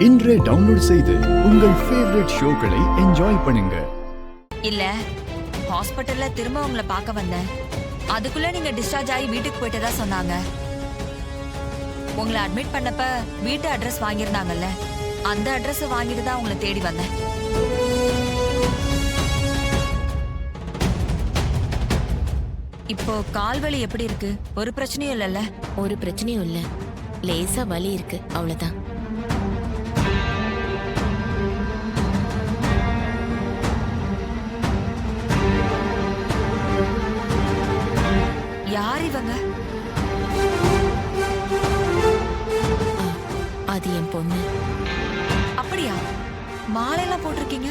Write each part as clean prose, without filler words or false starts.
இன்றே டவுன்லோட் செய்து உங்கள் ஃபேவரட் ஷோக்களை என்ஜாய் பண்ணுங்க. இல்ல ஹாஸ்பிடல்ல திரும்ப உங்களை பார்க்க வந்தேன். அதுக்குள்ள நீங்க டிஸ்சார்ஜ் ஆகி வீட்டுக்கு போயிட்டதா சொன்னாங்க. உங்களை அட்மிட் பண்ணப்ப வீட்டு அட்ரஸ் வாங்கியிருந்தாங்கல்ல, அந்த அட்ரஸ் வாங்கிட்டு தான் உங்களை தேடி வந்தேன். இப்போ கால் வலி எப்படி இருக்கு? ஒரு பிரச்சனையும் இல்லைல்ல? ஒரு பிரச்சனையும் இல்ல, லேசா வலி இருக்கு, அவ்வளவுதான். யார் இவங்க? அது என் பொண்ணு. அப்படியா? மாலையெல்லாம் போட்டிருக்கீங்க?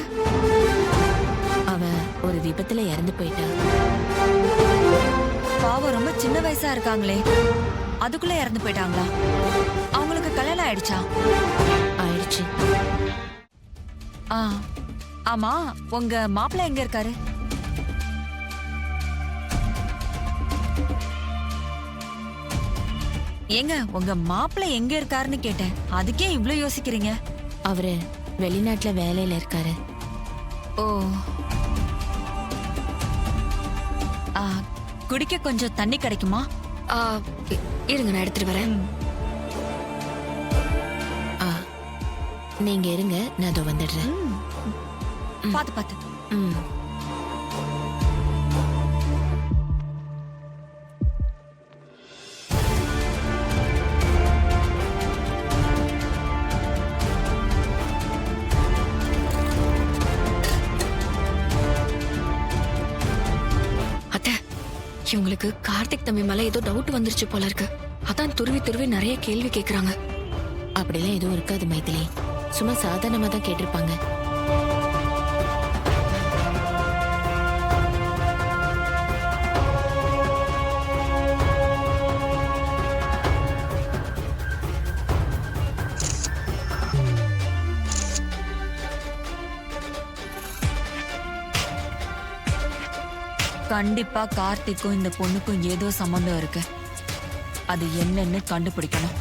அவ ஒரு விபத்துல இறந்து போயிட்டா. பாவம், ரொம்ப சின்ன வயசா இருக்காங்களே, அதுக்குள்ள இறந்து போயிட்டாங்களா? அவங்களுக்கு கல்யாணம் ஆயிடுச்சா? ஆயிடுச்சு. ஆமா, உங்க மாப்பிள்ளை எங்க இருக்காரு? ஏங்க, உங்க மாப்பிள்ளை எங்க இருக்காருன்னு கேட்டேன். அதுக்கே இவ்ளோ யோசிக்கிறீங்க? அவரு வெளிநாட்டுல வேலையில இருக்காரு. ஓ, குடிக்க கொஞ்சம் தண்ணி கிடைக்குமா? இருங்க, நான் எடுத்துட்டு வரேன். நீங்க இருங்க, நான் அதோ வந்துடுறேன். பாத்து பாத்து. இவங்களுக்கு கார்த்திக் தம்பி மேல ஏதோ டவுட் வந்துருச்சு போல இருக்கு. அதான் துருவி துருவி நிறைய கேள்வி கேக்குறாங்க. அப்படிலாம் எதுவும் இருக்காது மைதிலி, சும்மா சாதாரணமா தான் கேட்டிருப்பாங்க. கண்டிப்பா கார்த்திக்கும் இந்த பொண்ணுக்கும் ஏதோ சம்பந்தம் இருக்கு. அது என்னன்னு கண்டுபிடிக்கணும்.